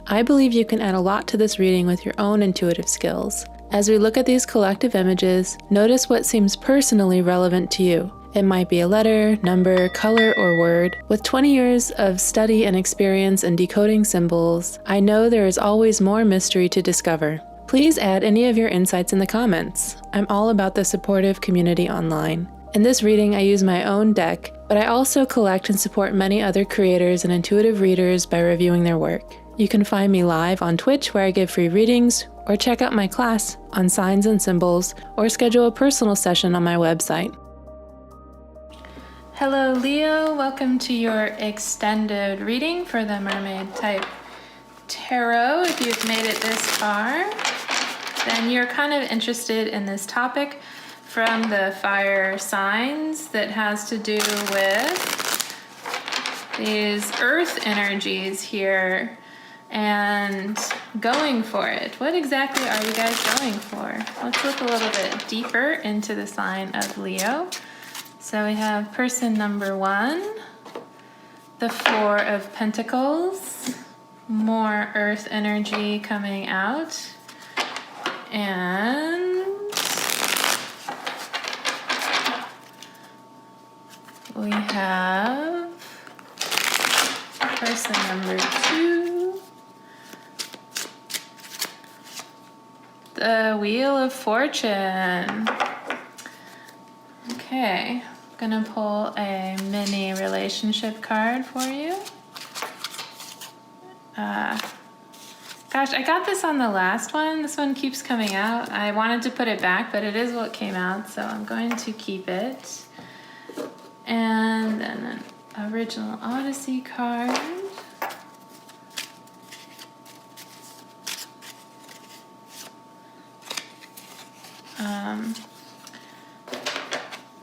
I believe you can add a lot to this reading with your own intuitive skills. As we look at these collective images, notice what seems personally relevant to you. It might be a letter, number, color, or word. With 20 years of study and experience in decoding symbols, I know there is always more mystery to discover. Please add any of your insights in the comments. I'm all about the supportive community online. In this reading, I use my own deck, but I also collect and support many other creators and intuitive readers by reviewing their work. You can find me live on Twitch where I give free readings, or check out my class on signs and symbols, or schedule a personal session on my website. Hello Leo, welcome to your extended reading for the mermaid-type tarot. If you've made it this far, then you're kind of interested in this topic from the fire signs that has to do with these earth energies here and going for it. What exactly are you guys going for? Let's look a little bit deeper into the sign of Leo. So we have person number 1, the 4 of Pentacles, more earth energy coming out, and we have person number 2, the Wheel of Fortune. Okay, I'm gonna pull a mini relationship card for you. Gosh, I got this on the last one. This one keeps coming out. I wanted to put it back, but it is what came out, so I'm going to keep it. And then an original Odyssey card.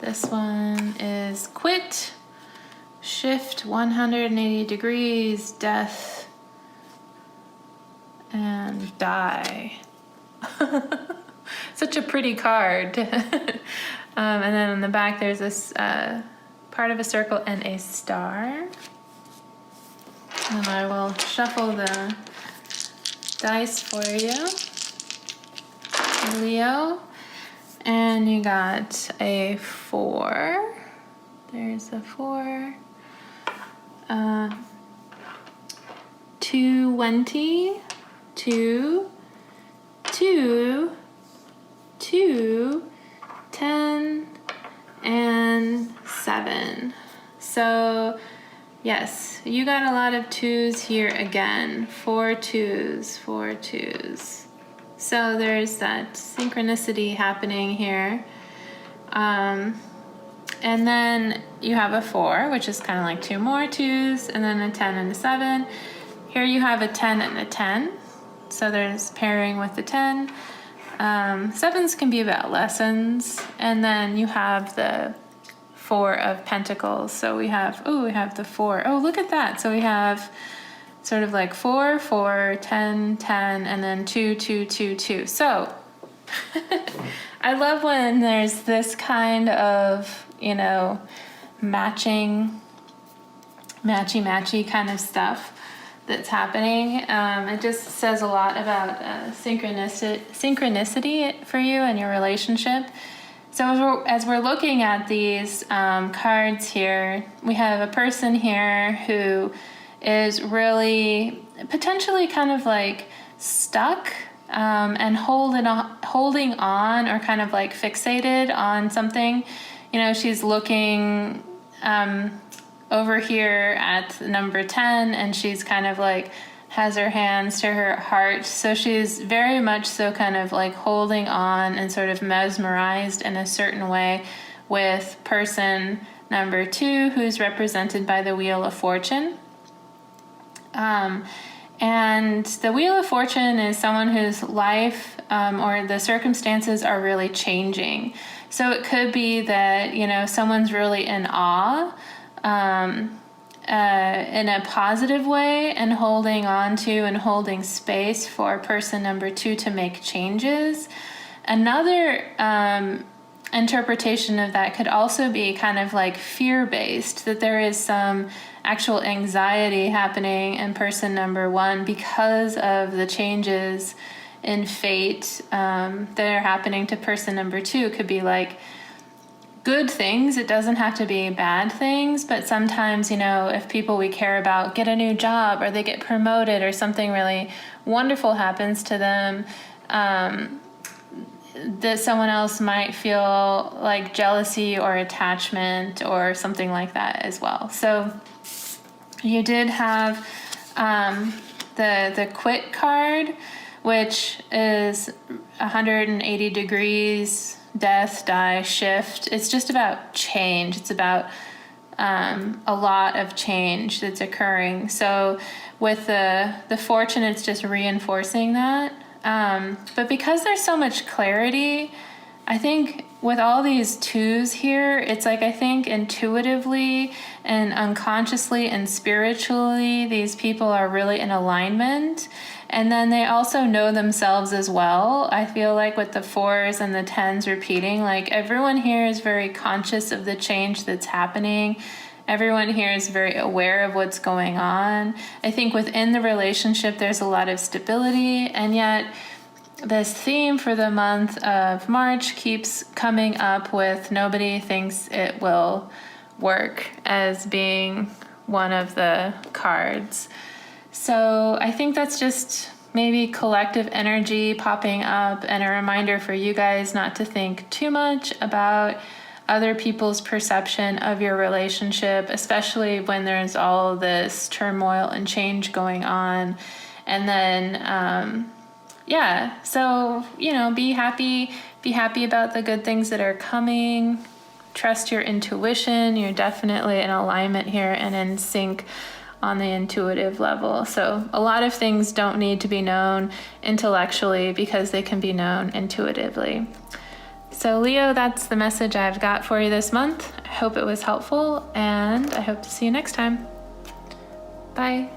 This one is quit, shift 180 degrees, death, and die. Such a pretty card. And then on the back there's this part of a circle and a star. And I will shuffle the dice for you, Leo. And you got a 4. There's a 4. 20, 2, 2, 2, 10, and 7. So yes, you got a lot of 2s here again. 4 2s, 4 2s. So there's that synchronicity happening here. And then you have a 4, which is kind of like 2 more 2s, and then a 10 and a 7. Here you have a 10 and a 10. So there's pairing with the 10. 7s can be about lessons. And then you have the 4 of Pentacles. So we have the 4. Oh, look at that. So we have sort of like 4, 4, 10, 10, and then 2, 2, 2, 2. So I love when there's this kind of, matchy kind of stuff that's happening. It just says a lot about synchronicity for you and your relationship. So as we're looking at these cards here, we have a person here who is really potentially kind of like stuck and holding on or kind of like fixated on something. She's looking over here at number 10, and she's kind of like has her hands to her heart. So she's very much so kind of like holding on and sort of mesmerized in a certain way with person number 2, who's represented by the Wheel of Fortune. And the Wheel of Fortune is someone whose life or the circumstances are really changing. So it could be that, someone's really in awe in a positive way and holding on to and holding space for person number 2 to make changes. Another interpretation of that could also be kind of like fear-based, that there is some actual anxiety happening in person number 1 because of the changes in fate that are happening to person number 2. Could be like good things. It doesn't have to be bad things, but sometimes, you know, if people we care about get a new job or they get promoted or something really wonderful happens to them, that someone else might feel like jealousy or attachment or something like that as well. So you did have the quit card, which is 180 degrees, death, die, shift. It's just about change. It's about a lot of change that's occurring. So with the fortune, it's just reinforcing that. But because there's so much clarity, I think with all these 2s here, it's like, I think intuitively and unconsciously and spiritually, these people are really in alignment. And then they also know themselves as well. I feel like with the 4s and the 10s repeating, like everyone here is very conscious of the change that's happening. Everyone here is very aware of what's going on. I think within the relationship, there's a lot of stability, and yet this theme for the month of March keeps coming up with nobody thinks it will work as being one of the cards. So I think that's just maybe collective energy popping up, and a reminder for you guys not to think too much about other people's perception of your relationship, especially when there's all this turmoil and change going on. And then, so, you know, be happy about the good things that are coming. Trust your intuition. You're definitely in alignment here and in sync on the intuitive level. So a lot of things don't need to be known intellectually because they can be known intuitively. So Leo, that's the message I've got for you this month. I hope it was helpful, and I hope to see you next time. Bye.